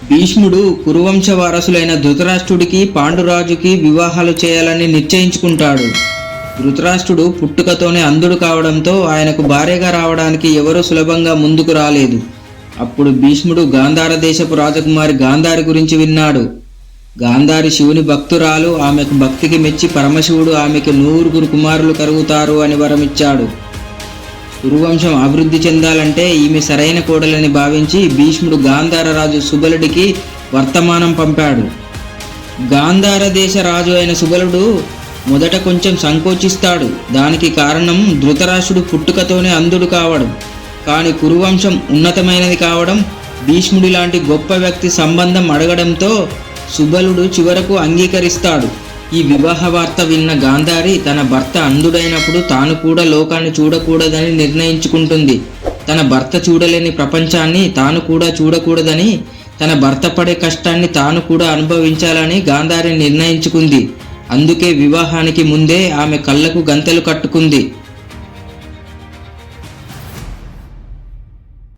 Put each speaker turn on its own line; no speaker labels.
భీష్ముడు కురువంశ వారసులైన ధృతరాష్ట్రుడికి పాండురాజుకి వివాహాలు చేయాలని నిశ్చయించుకుంటాడు. ధృతరాష్ట్రుడు పుట్టుకతోనే అంధుడు కావడంతో ఆయనకు భార్యగా రావడానికి ఎవరూ సులభంగా ముందుకు రాలేదు. అప్పుడు భీష్ముడు గాంధార దేశపు రాజకుమారి గాంధారి గురించి విన్నాడు. గాంధారి శివుని భక్తురాలు. ఆమెకు భక్తికి మెచ్చి పరమశివుడు ఆమెకు 100 కుమారులు కలుగుతారు అని వరమిచ్చాడు. కురువంశం అభివృద్ధి చెందాలంటే ఈమె సరైన కోడలని భావించి భీష్ముడు గాంధార రాజు సుబలుడికి వర్తమానం పంపాడు. గాంధార దేశ రాజు అయిన సుబలుడు మొదట కొంచెం సంకోచిస్తాడు. దానికి కారణం ధృతరాష్ట్రుడు పుట్టుకతోనే అంధుడు కావడం, కానీ కురువంశం ఉన్నతమైనది కావడం, భీష్ముడి లాంటి గొప్ప వ్యక్తి సంబంధం అడగడంతో సుబలుడు చివరకు అంగీకరిస్తాడు. ఈ వివాహ వార్త విన్న గాంధారి తన భర్త అంధుడైనప్పుడు తాను కూడా లోకాన్ని చూడకూడదని నిర్ణయించుకుంటుంది. తన భర్త చూడలేని ప్రపంచాన్ని తాను కూడా చూడకూడదని, తన భర్త పడే కష్టాన్ని తాను కూడా అనుభవించాలని గాంధారి నిర్ణయించుకుంది. అందుకే వివాహానికి ముందే ఆమె కళ్ళకు గంతలు కట్టుకుంది.